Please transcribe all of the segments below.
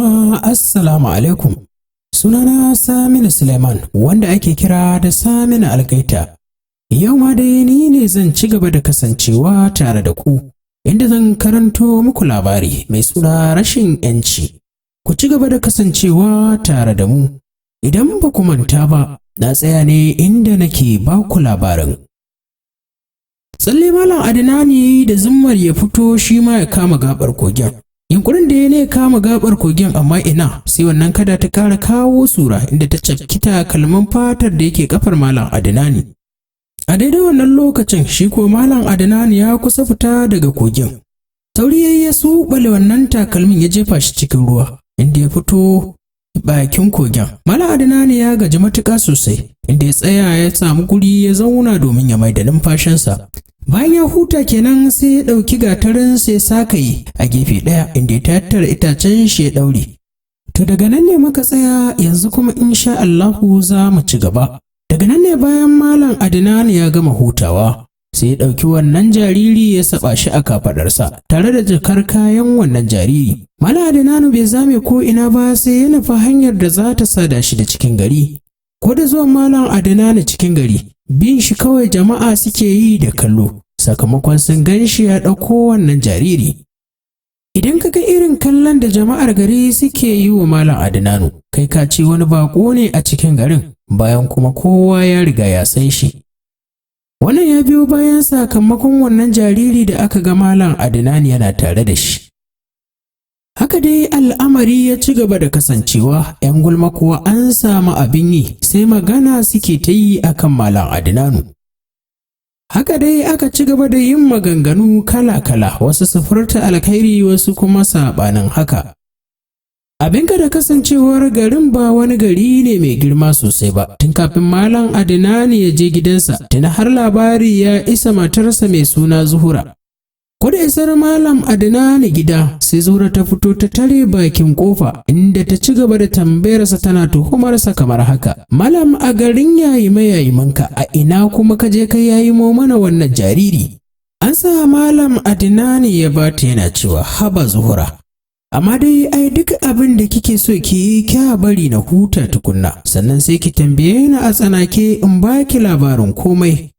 Jama'a Assalamu alaikum. Sunana Saminu Suleiman wanda ake kira da Saminu Algaita. Yau ma dai ni ne zan ci gaba da kasancewa tare da ku, inda zan karanto muku labari mai suna rashin 'yanci. Ku ci gaba da kasancewa tare da mu. Idan ba ku manta ba, na tsaya ne inda nake ba ku labarin. Tsalle Malam Adinani da zummar ya fito shi ma ya kama gabar kogin. Yunkurin da ya ne kama gabar kogin amma ina sai wannan kada ta kara kawo sura inda ta cakita kalman fatar da yake kafar Malam Adinani. A daidai wannan lokacin shi ko Malam Adinani ya kusa fita daga kogin. Sauri ya subale wannan takalmin ya jefa shi cikin ruwa inda ya fito bakin kogin. Malam Adinani ya gaji matuƙa sosai inda ya tsaya ya samu guri ya zauna domin ya maida numfashinsa. Bayan ya huta kenan sai ya ɗauki gatarin sai sakayi a gefe ɗaya inda ya tattara itacen shi ya ɗaure. To daga nan ne muka tsaya, yanzu kuma insha Allahu za mu ci gaba. Daga nan ne bayan Malam Adinani ya gama hutawa sai ya ɗauki wannan jariri ya saba shi a kafaɗarsa tare da jakar kayan wannan jariri. Malam Adinani bai zame ko ina ba sai ya nufa hanyar da za ta sada shi da cikin gari. Ko da zuwan Malam Adinani cikin gari, bin shi kawai jama'a suke yi da kallo sakamakon sun gan shi ya ɗauko wannan jariri. Idan ka ga irin kallon da jama'ar gari suke yi wa Malam Adinani, kai ka ce wani baƙo ne a cikin garin, bayan kuma kowa ya riga ya san shi. Wannan ya biyo bayan sakamakon wannan jariri da aka ga Malam Adinani yana tare da shi. Haka dai al'amari ya ci gaba da kasancewa, ‘yan gulma kuwa an samu abin yi sai magana suke ta yi a kan Malam Adinani. Haka dai aka ci gaba da yin maganganu kala-kala, wasu su furta alkhairi wasu kuma saɓanin haka. Abinka da kasancewar garin ba wani gari ne mai girma sosai ba, tun kafin Malam Adinani ya je gidansa, tuni har labari ya isa matarsa mai suna Zuhura. Ko da isar Malam Adinani gida, sai Zuhura ta fito ta tare bakin kofa inda ta ci gaba da tambayarsa tana tuhumarsa kamar haka. Malam, a garin yayimanka a ina kuma ka je ka yayimo mana wannan jariri? An sa Malam Adinani ya bata yana cewa, haba Zuhura, amma dai ai duk abin da kike so ki yi kya bari na huta tukunna, sannan sai ki tambaye ni a tsanake in baki labarin komai.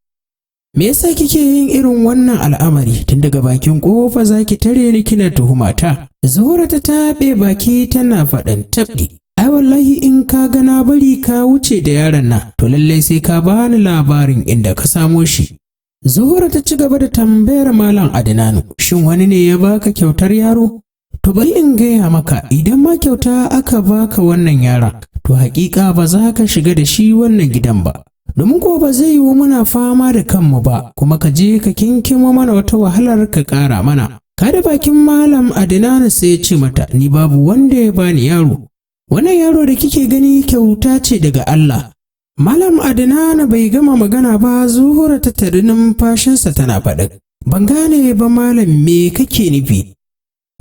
Me yasa kike yin irin wannan al'amari? Tun daga bakin kofa zaki tare ni kina tuhumata? Zuhura ta taɓe baki tana faɗan tabɗi. Ai wallahi in ka ga na bari ka wuce da yaron nan, to lallai sai ka bani labarin inda ka samo shi. Zuhura ta ci gaba da tambayar Malam Adinani, shin wani ne ya baka kyautar yaro? To bari in gaya maka, idan ma kyauta aka baka wannan yaron, to haƙiƙa ba za ka shiga da shi wannan gidan ba. Domin ko ba zai yiwu muna fama da kanmu ba, kuma ka je ka kinkimo mana wata wahalar ka ƙara mana. Kada bakin Malam Adinani sai ya ce mata, ni babu wanda ya bani yaro. Wannan yaro da kike gani kyauta ce daga Allah. Malam Adinani bai gama magana ba, Zuhura ta tari numfashinsa tana faɗa, ban gane ba Malam, me kake nufi?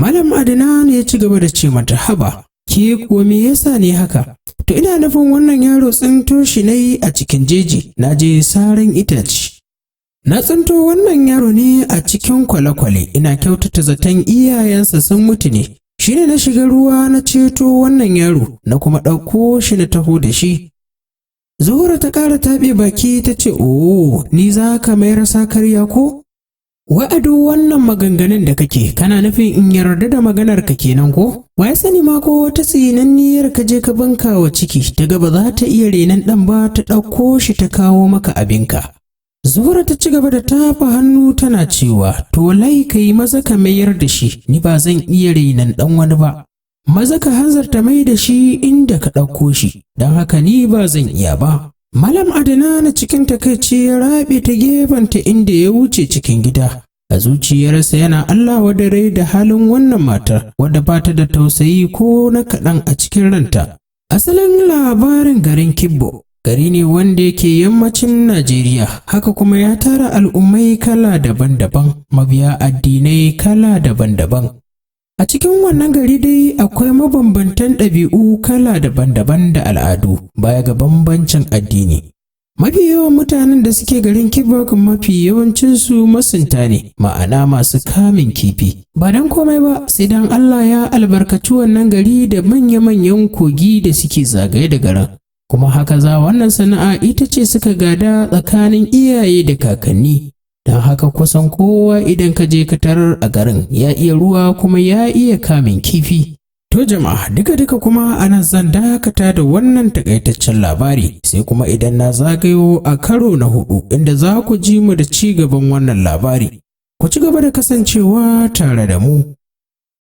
Malam Adinani ya ci gaba da ce mata, haba, ke kuwa me yasa ne haka? To ina nufin wannan yaro tsinto shi nayi a cikin jeji, na je saran itace. Na tsinto wannan yaro ne a cikin kwale-kwale, ina kyautata zaton iyayensa sun mutu ne. Shine na shiga ruwa na ceto wannan yaro, na kuma ɗauko shi na taho da shi. Zuhura ta ƙara taɓe baki ta ce, oh, ni za ka mayar sakarya ko? Wa'adu wannan maganganun da kake, kana nufin in yarda da maganar ka kenan ko? Wa ya sani ma ko wata tsinanniyar ka je ka banka wa ciki, daga ba za ta iya renon ɗan ba ta ɗauko shi ta kawo maka abinka. Zuhura ta ci gaba da tafa hannu tana cewa, to wallahi ka yi maza ka mayar da shi, ni ba zan iya renon ɗan wani ba. Maza ka hanzarta mai da shi inda ka ɗauko shi, don haka ni ba zan iya ba. Malam Adinani cikin takaici ya rabe ta gefenta inda ya wuce cikin gida. A zuciyarsa yana Allah wadare da halin wannan matar wadda ba ta da tausayi ko na kaɗan a cikin ranta. Asalin labarin garin Kibbo gari ne wanda yake yammacin Najeriya, haka kuma ya tara al'ummai kala daban-daban, mabiya addinai kala daban-daban. A cikin wannan gari dai akwai mabambantan ɗabi'u kala daban-daban da al'adu, baya ga bambancin addini. Mafi yawan mutanen da suke garin Kibok mafi yawancinsu masunta ne, ma'ana masu kamin kifi. Ba don komai ba, sai dan Allah ya albarkaci wannan gari da manya-manyan kogi da suke zagaye da garin. Kuma haka za wannan sana'a ita ce suka gada tsakanin iyaye da kakanni. Don haka kusan kowa idan ka je ka tarar a garin ya iya ruwa kuma ya iya kamin kifi. To jama'a duka kuma anan zan dakata da wannan takaitaccen labari sai kuma idan na zagayo a karo na 4 inda za ku ji mu da ci gaban wannan labari. Ku ci gaba da kasancewa tare da mu.